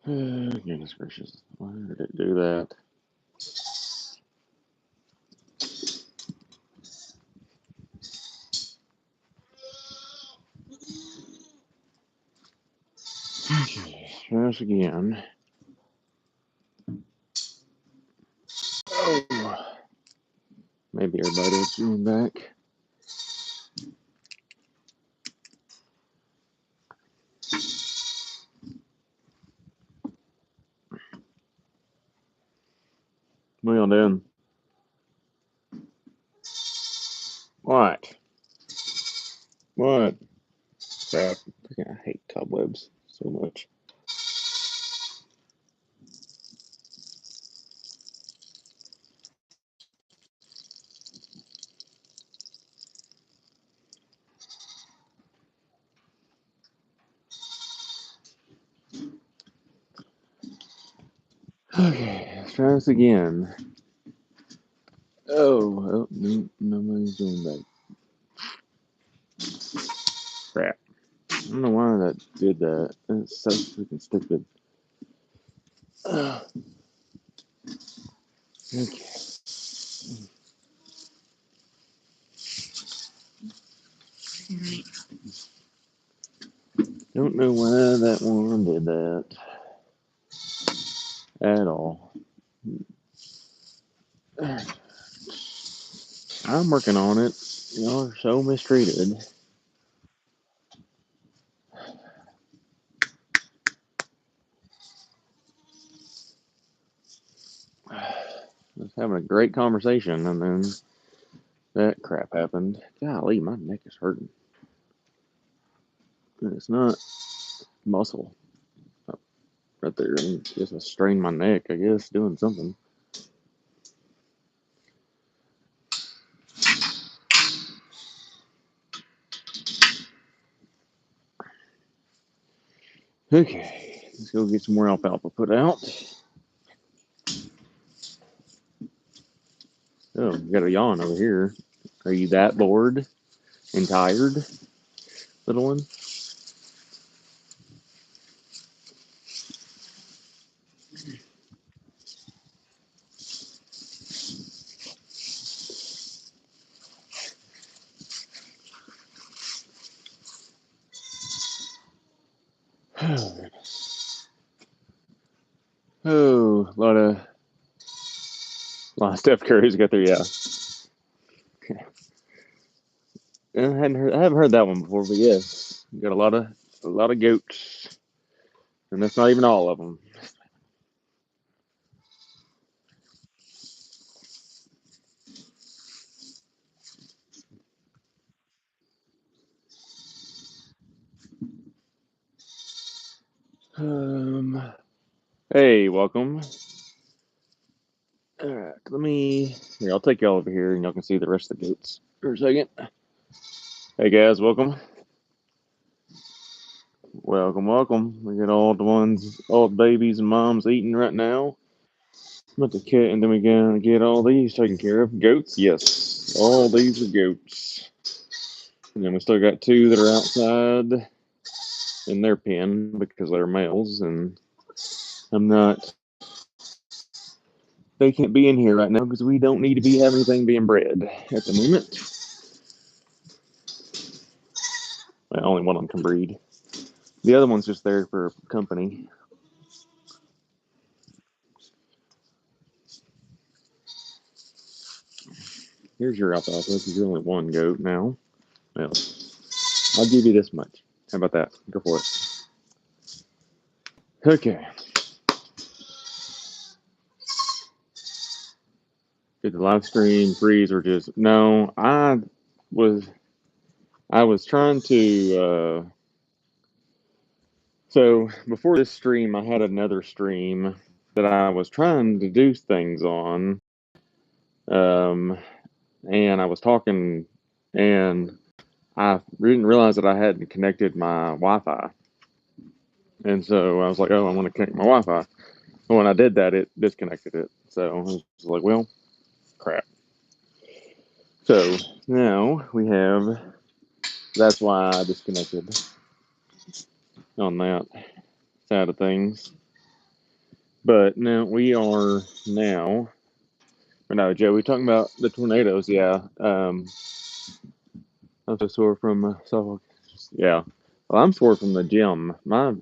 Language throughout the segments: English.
Goodness gracious. Why did it do that? Okay, try this again. Oh, maybe everybody will tune back. What y'all doing? What? What? Crap. I hate cobwebs so much. Okay, let's try this again. Oh, no, nobody's doing that. Crap. I don't know why that did that. It's so freaking stupid. Okay. Don't know why that one did that at all. I'm working on it. Y'all are so mistreated. Just having a great conversation, and then that crap happened. Golly, my neck is hurting. And it's not muscle right there. I'm just I strained my neck, I guess, doing something. Okay, let's go get some more alfalfa put out. Oh, you got a yawn over here. Are you that bored and tired, little one? Oh, a lot of Steph Curry's got there, yeah. I haven't heard that one before, but yes, you got a lot of goats, and that's not even all of them. Hey, welcome. All right, here. I'll take y'all over here, and y'all can see the rest of the goats for a second. Hey guys, welcome, welcome. We got all the ones, all the babies and moms eating right now. But the cat, and then we gotta get all these taken care of. Goats, yes, all these are goats. And then we still got two that are outside in their pen because they're males, and I'm not. They can't be in here right now because we don't need to be having anything being bred at the moment. Well, only one of them can breed. The other one's just there for company. Here's your alfalfa because you're only one goat now. Well, I'll give you this much. How about that? Go for it. Okay. Did the live stream freeze or just no? Was I was trying to. So before this stream, I had another stream that I was trying to do things on, um, and I was talking, and I didn't realize that I hadn't connected my Wi-Fi, and so I was like, "Oh, I want to connect my Wi-Fi." And when I did that, it disconnected it. So I was like, "Well, crap." So now we have. That's why I disconnected on that side of things. But no, we are now. Or no, Joe, we talking about the tornadoes. Yeah. I'm so sore from so yeah. Well, I'm sore from the gym. My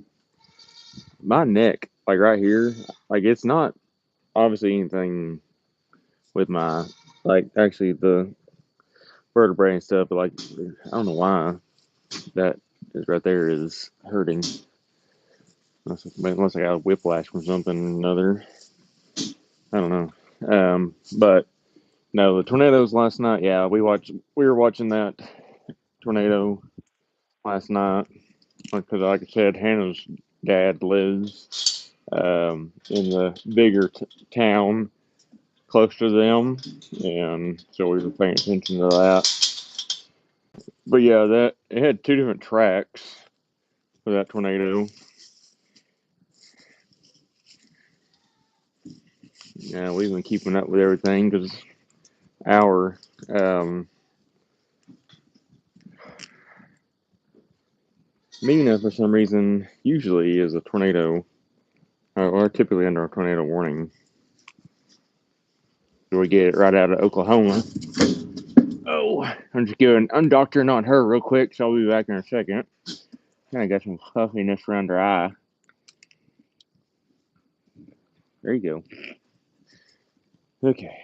neck, like right here, like it's not obviously anything with my like actually the vertebrae and stuff, but like I don't know why that is right there is hurting. Unless I got a whiplash from something or another. I don't know. But no, the tornadoes last night. Yeah, we were watching that tornado last night because, like I said, Hannah's dad lives in the bigger town close to them, and so we were paying attention to that. But yeah, that it had two different tracks for that tornado. Yeah, we've been keeping up with everything because our Mina, for some reason, usually is a tornado, or typically under a tornado warning. So we get it right out of Oklahoma. Oh, I'm just going undoctoring on her real quick, so I'll be back in a second. Kind of got some puffiness around her eye. There you go. Okay.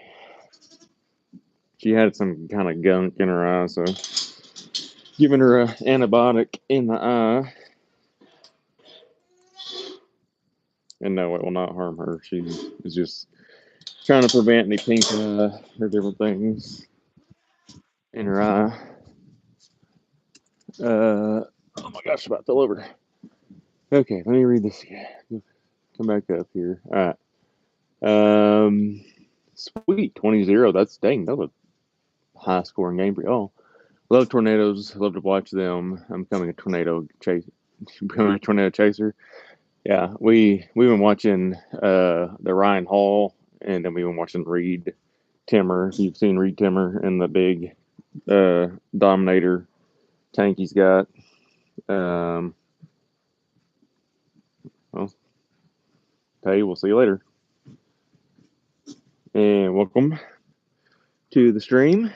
She had some kind of gunk in her eye, so giving her an antibiotic in the eye. And no, it will not harm her. She is just trying to prevent any pink eye or different things in her eye. Oh my gosh, about fell over. Okay, let me read this again. Come back up here. All right. Sweet 20-0. That's dang. That was a high scoring game for y'all. Love tornadoes. Love to watch them. I'm becoming a tornado chase. Becoming a tornado chaser. Yeah, we've been watching the Ryan Hall, and then we've been watching Reed Timmer. You've seen Reed Timmer and the big Dominator tank he's got. Well, hey, we'll see you later. And welcome to the stream.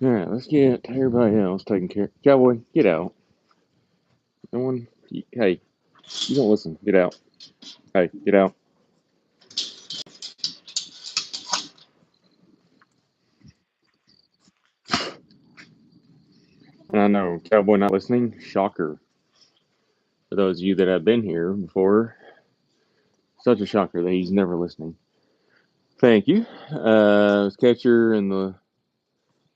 All right, let's get everybody else taken care of. Cowboy, get out. No one. Hey, you don't listen. Get out. Hey, get out. And I know Cowboy not listening. Shocker. For those of you that have been here before, such a shocker that he's never listening. Thank you. Catcher and the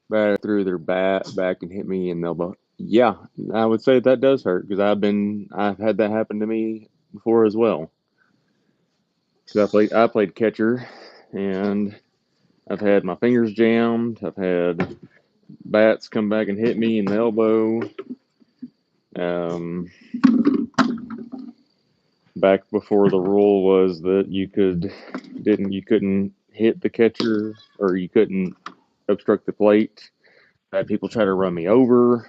batter threw their bat back and hit me in the elbow. Yeah, I would say that does hurt because I've had that happen to me before as well. So I played catcher, and I've had my fingers jammed. I've had bats come back and hit me in the elbow. Back before the rule was that you couldn't hit the catcher or you couldn't obstruct the plate. I had people try to run me over.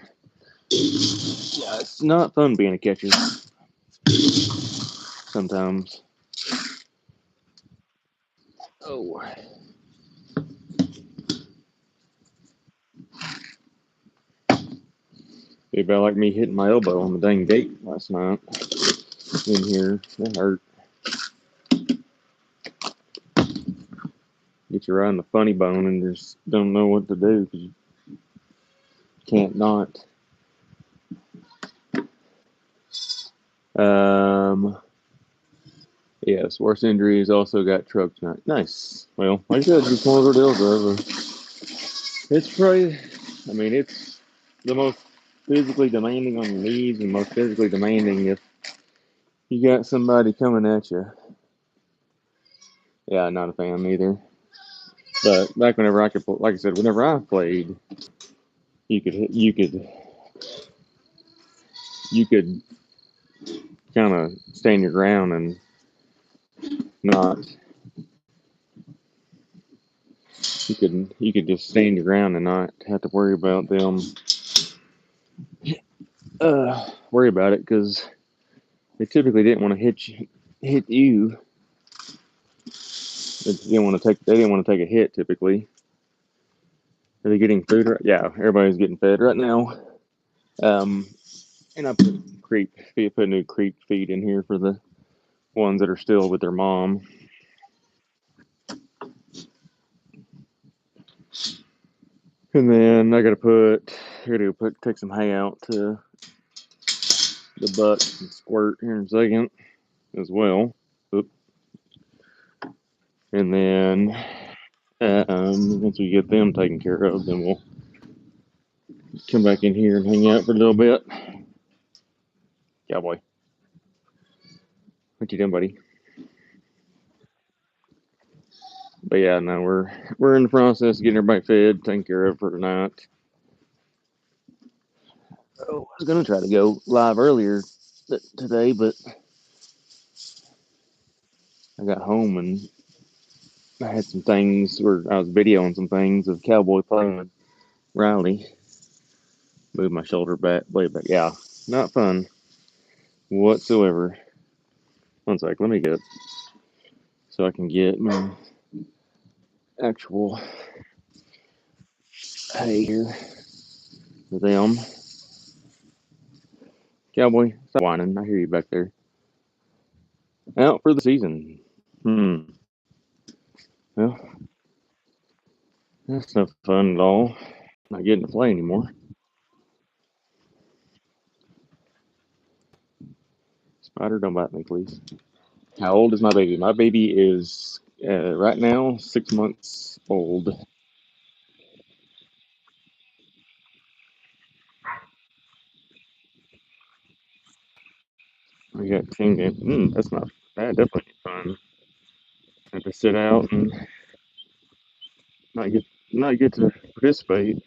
Yeah, it's not fun being a catcher sometimes. Oh. Be about like me hitting my elbow on the dang gate last night in here. That hurt. Get you right in the funny bone and just don't know what to do because you can't not. Yes, worst injuries also got truck tonight. Nice. Well, like I said, just one of our deals, though. It's probably, I mean, it's the most physically demanding on your knees and most physically demanding if you got somebody coming at you. Yeah, not a fan either. But back whenever I could, like I said, whenever I played, you could kind of stand your ground and not. You could just stand your ground and not have to worry about them. Worry about it because they typically didn't want to hit you. They didn't want to take a hit typically. Are they getting food? Yeah, everybody's getting fed right now. Um, and I put new creep feed in here for the ones that are still with their mom. And then I gotta take some hay out to the bucks and squirt here in a second as well. Oop. And then once we get them taken care of, then we'll come back in here and hang out for a little bit. Cowboy, what you doing, buddy? But yeah, no, we're in the process of getting everybody fed, taken care of for tonight. Oh, I was gonna try to go live earlier today, but I got home and I had some things where I was videoing some things of Cowboy playing with Riley. Moved my shoulder back, way back. Yeah, not fun whatsoever. One sec, let me get it so I can get my actual hay here for them. Cowboy, stop whining. I hear you back there. Out for the season. Well, that's no fun at all. Not getting to play anymore. Spider, don't bite me, please. How old is my baby? My baby is right now 6 months old. We got 10 games. That's not bad. Definitely fun. Have to sit out and not get not get to participate.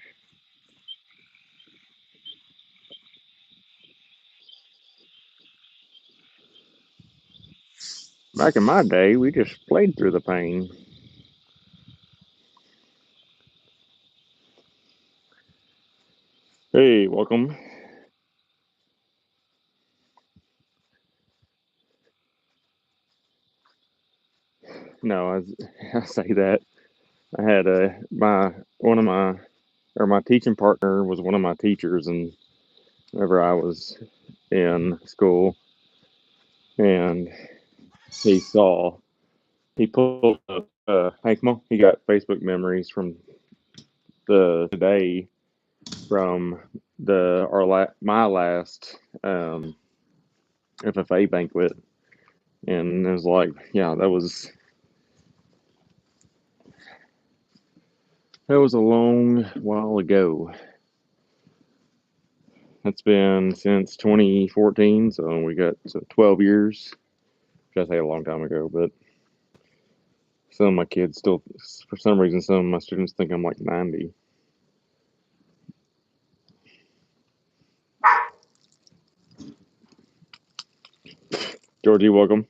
Back in my day, we just played through the pain. Hey, welcome. No, I say that. I had my one of my or my teaching partner was one of my teachers, and whenever I was in school, and he saw he pulled up Hank Mo. He got Facebook memories from the today from my last FFA banquet, and it was like, yeah, that was a long while ago. That's been since 2014, so we got 12 years. Which I say a long time ago, but some of my kids still, for some reason, some of my students think I'm like 90. Georgie, welcome.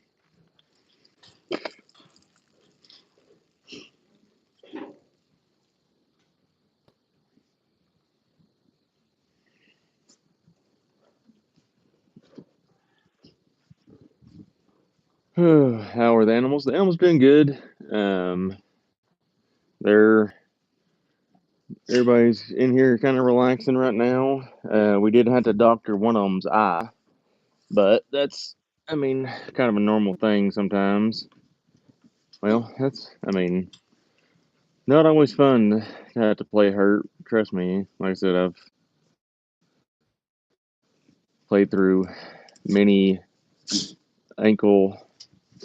How are the animals? The animals doing good. They're Everybody's in here kind of relaxing right now. We did have to doctor one of them's eye, but that's, I mean, kind of a normal thing sometimes. Well, I mean, not always fun to have to play hurt. Trust me. Like I said, I've played through many ankle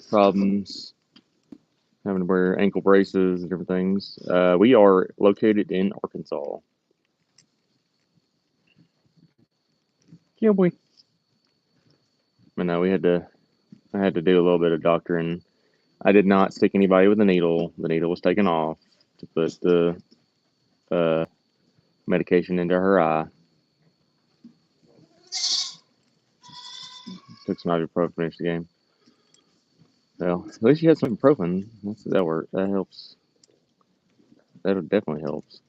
problems, having to wear ankle braces and different things. We are located in Arkansas. Yeah, boy. But no, I had to do a little bit of doctoring. I did not stick anybody with a needle. The needle was taken off to put the uh, medication into her eye. Took some ibuprofen to finish the game. Well, at least you had some ibuprofen. That worked. That helps. That definitely helps.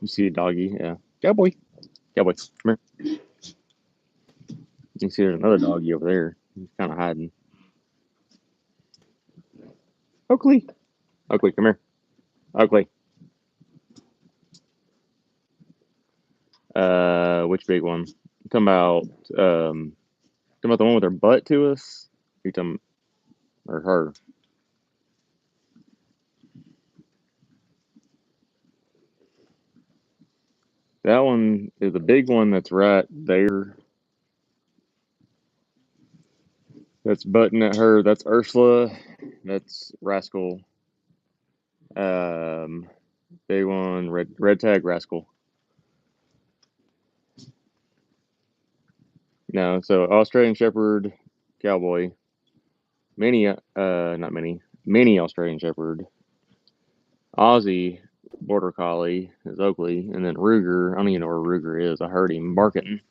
You see a doggy? Yeah. Cowboy. Cowboy. Come here. You see there's another doggy over there. He's kind of hiding. Oakley. Oakley, come here. Oakley. Which big one? You talking about the one with her butt to us? You talking or her? That one is the big one that's right there. That's butting at her. That's Ursula. That's Rascal. Um, Big one, red tag Rascal. No, so Australian Shepherd, Cowboy, not mini Australian Shepherd, Aussie Border Collie is Oakley, and then Ruger. I don't even know where Ruger is. I heard him barking.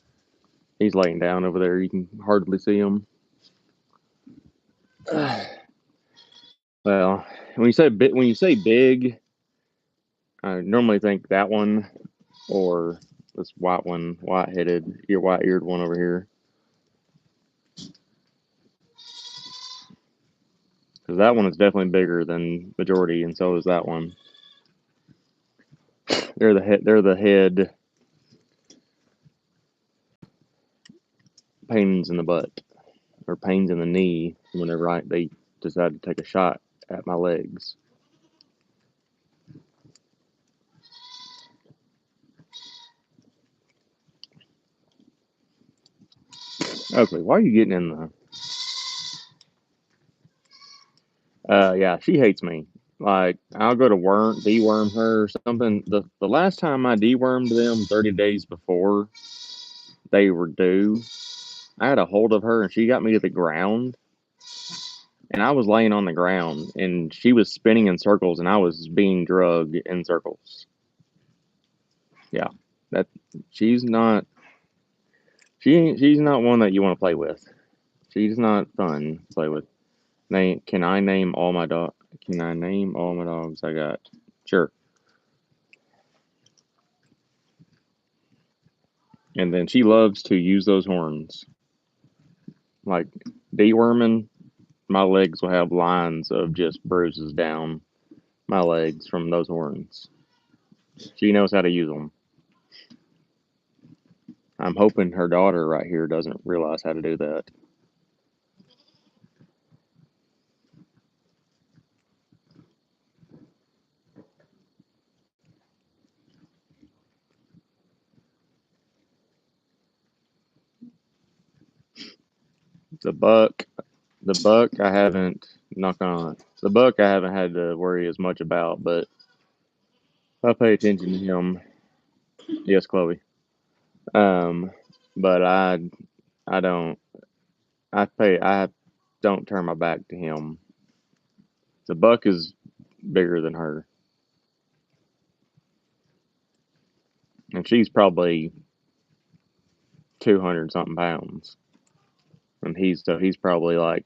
He's laying down over there. You can hardly see him. Well, when you say big, I normally think that one or this white one, white-headed, white-eared one over here. Because that one is definitely bigger than majority, and so is that one. They're the head pains in the butt or pains in the knee whenever they decide to take a shot at my legs. Okay, why are you getting in the? Yeah, she hates me. Like I'll go to deworm her or something. The last time I dewormed them 30 days before they were due, I had a hold of her and she got me to the ground. And I was laying on the ground and she was spinning in circles and I was being drugged in circles. Yeah. That she's not she's not one that you want to play with. She's not fun to play with. Can I name all my dog? Can I name all my dogs I got? Sure. And then she loves to use those horns. Like deworming, my legs will have lines of just bruises down my legs from those horns. She knows how to use them. I'm hoping her daughter right here doesn't realize how to do that. The buck, the buck, I haven't knock on the buck. I haven't had to worry as much about, but I pay attention to him. Yes, Chloe. Um, but I don't. I don't turn my back to him. The buck is bigger than her, and she's probably 200 something pounds, and he's probably like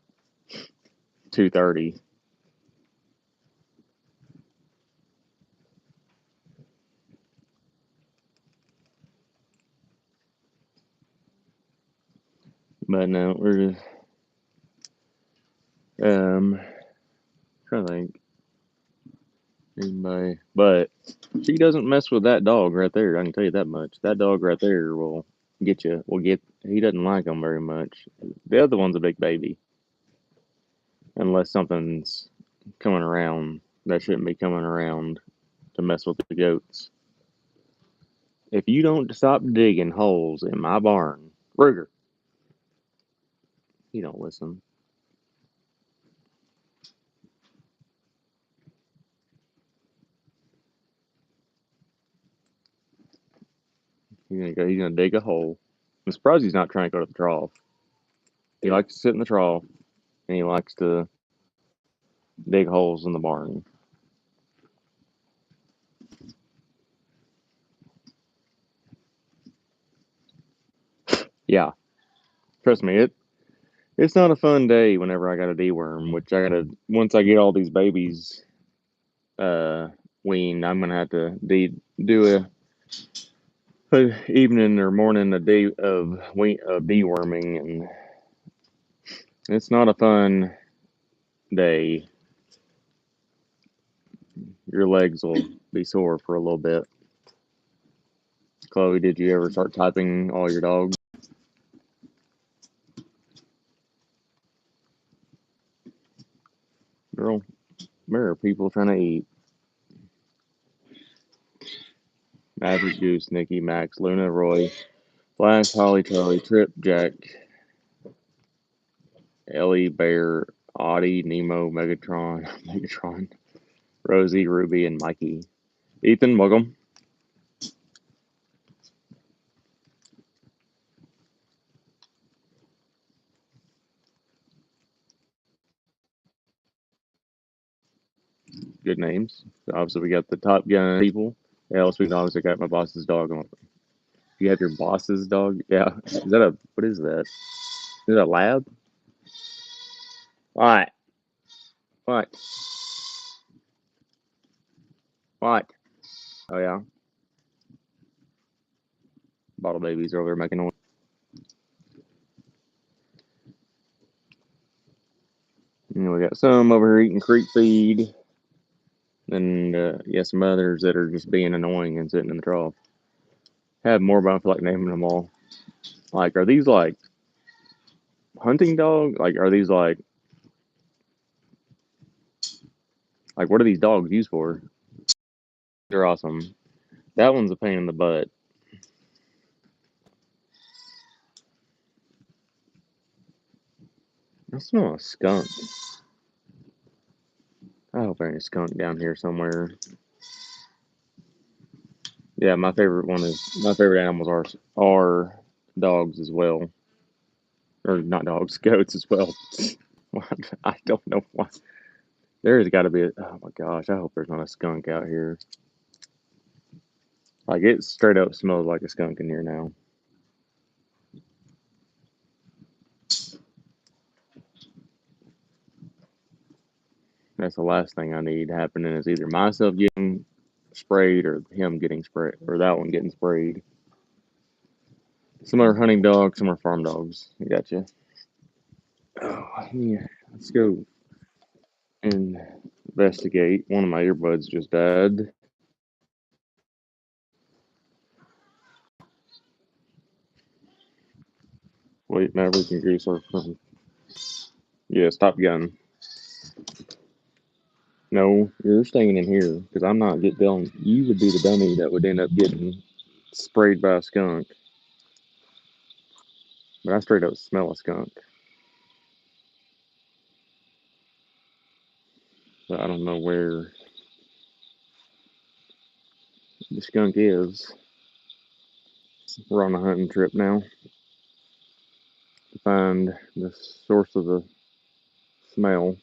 230. But no, we're just trying to think anybody, but she doesn't mess with that dog right there. I can tell you that much. That dog right there will get you. Will get. He doesn't like them very much. The other one's a big baby, unless something's coming around that shouldn't be coming around to mess with the goats. If you don't stop digging holes in my barn, Ruger, he don't listen. He's gonna go. He's gonna dig a hole. I'm surprised he's not trying to go to the trough. He likes to sit in the trough, and he likes to dig holes in the barn. Yeah, trust me, it's not a fun day whenever I got a deworm. Which I gotta once I get all these babies uh weaned, I'm gonna have to do evening or morning a day of deworming, and it's not a fun day. Your legs will be sore for a little bit. Chloe, did you ever start typing all your dogs? Girl, where are people trying to eat? Maverick, Goose, Nikki, Max, Luna, Roy, Flash, Holly, Charlie, Trip, Jack, Ellie, Bear, Audie, Nemo, Megatron, Megatron, Rosie, Ruby, and Mikey. Ethan, welcome. Good names. Obviously, we got the Top Gun people. Yeah, sweet dogs. I got my boss's dog on. You have your boss's dog? Yeah. Is that what is that? Is it a lab? What? What? What? Oh, yeah. Bottle babies are over there making noise. And we got some over here eating creek feed. And yeah, some others that are just being annoying and sitting in the trough. Have more, but I feel like naming them all. Like, are these like hunting dogs? Like, are these like what are these dogs used for? They're awesome. That one's a pain in the butt. I smell a skunk. I hope there ain't a skunk down here somewhere. Yeah, my favorite animals are dogs as well, or not dogs, goats as well. I don't know why. There's got to be. Oh my gosh! I hope there's not a skunk out here. Like it straight up smells like a skunk in here now. That's the last thing I need happening is either myself getting sprayed or him getting sprayed or that one getting sprayed. Some are hunting dogs, some are farm dogs. I gotcha. Oh, yeah. Let's go investigate. One of my earbuds just died. Wait, Maverick and Goose are from. Yeah, stop gun. No, you're staying in here because I'm not get done. You would be the dummy that would end up getting sprayed by a skunk. But I straight up smell a skunk. But I don't know where the skunk is. We're on a hunting trip now to find the source of the smell.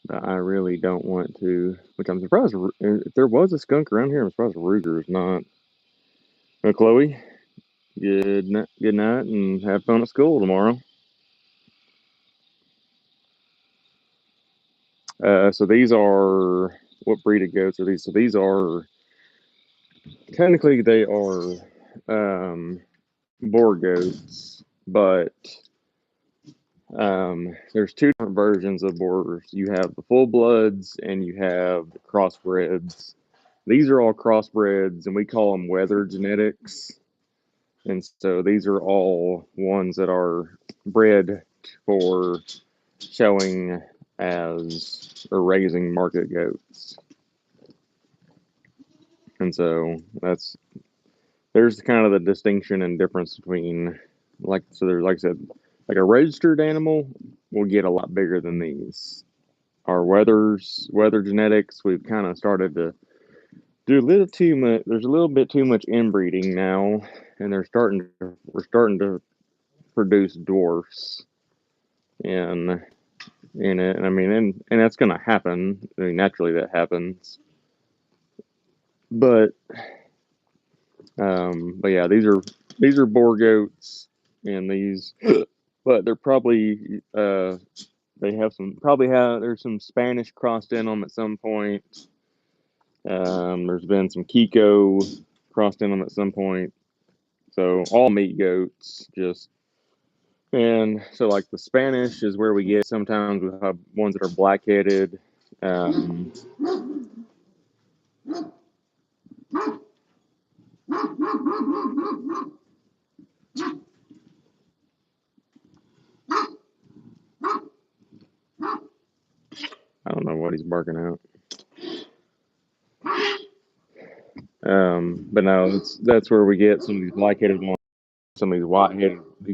But I really don't want to, which I'm surprised if there was a skunk around here. I'm surprised Ruger's not. Well, Chloe, good night, and have fun at school tomorrow. So these are what breed of goats are these? So these are technically they are boar goats, but there's two different versions of boars. You have the full bloods and you have the crossbreds. These are all crossbreds, and we call them weather genetics. And so these are all ones that are bred for showing as or raising market goats. And so there's kind of the distinction and difference between there's like I said, like a registered animal will get a lot bigger than these. Our weather genetics, we've kind of started to do a little too much. There's a little bit too much inbreeding now, and we're starting to produce dwarfs in in it. And I mean, and that's going to happen. I mean, naturally that happens. But yeah, these are boar goats, and these but they're probably they have some there's some Spanish crossed in them at some point. There's been some Kiko crossed in them at some point. So all meat goats, just and so like the Spanish is where we get sometimes we have ones that are black headed. Um, I don't know what he's barking out. But no, that's where we get some of these black headed ones, some of these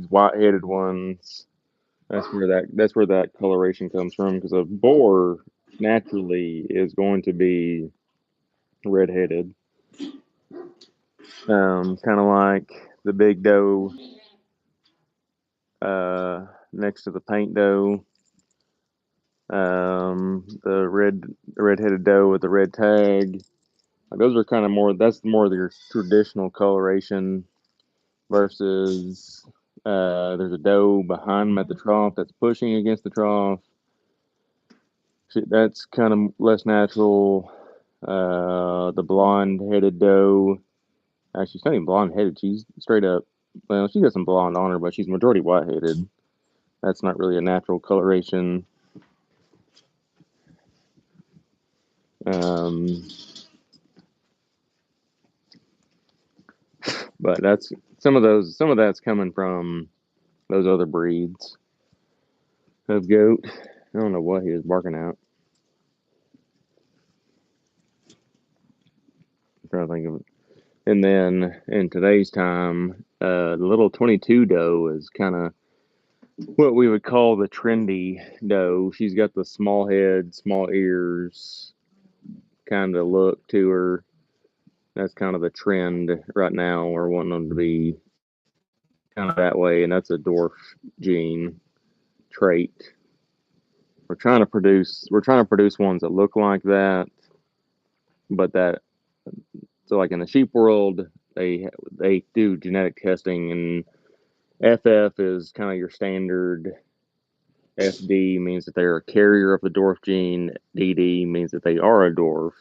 white headed ones. That's where that coloration comes from because a boar naturally is going to be red headed. Kind of like the big doe next to the paint doe. The red-headed doe with the red tag. Those are kind of more. That's more of your traditional coloration versus there's a doe behind them at the trough that's pushing against the trough. That's kind of less natural. The blonde-headed doe. Actually, she's not even blonde-headed. She's straight up. Well, she got some blonde on her, but she's majority white-headed. That's not really a natural coloration. But that's some of that's coming from those other breeds of goat. I don't know what he was barking out. I'm trying to think of it. And then in today's time, the little 22 doe is kind of what we would call the trendy doe. She's got the small head, small ears kind of look to her. That's kind of the trend right now. We're wanting them to be kind of that way, and that's a dwarf gene trait. We're trying to produce ones that look like that, but that so like in the sheep world, they do genetic testing, and FF is kind of your standard. FD means that they're a carrier of the dwarf gene. DD means that they are a dwarf.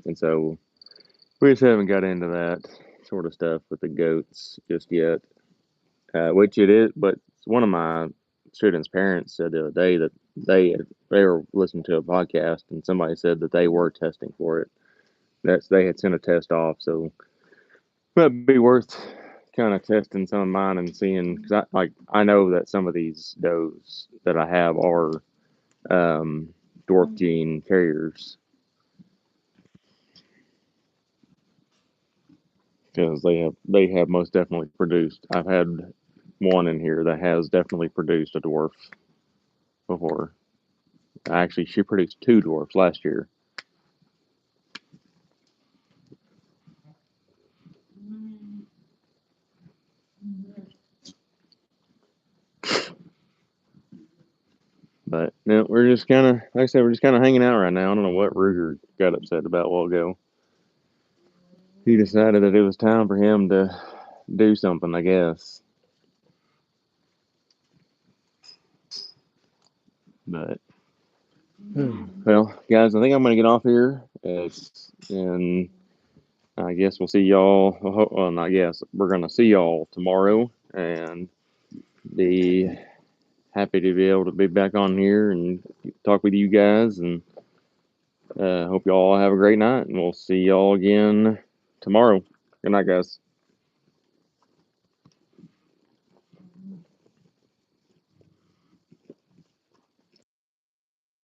And so we just haven't got into that sort of stuff with the goats just yet. Which it is, but one of my students' parents said the other day that they were listening to a podcast and somebody said that they were testing for it. They had sent a test off, so might be worth kind of testing some of mine and seeing because I know that some of these does that I have are dwarf gene carriers because they have most definitely produced. I've had one in here that has definitely produced a dwarf before. Actually, she produced two dwarfs last year. But no, we're just kind of, like I said, we're just kind of hanging out right now. I don't know what Ruger got upset about a while ago. He decided that it was time for him to do something, I guess. But well, guys, I think I'm gonna get off here. And I guess we'll see y'all. Well, not guess we're gonna see y'all tomorrow, and be happy to be able to be back on here and talk with you guys. And hope y'all have a great night, and we'll see y'all again tomorrow. Good night, guys.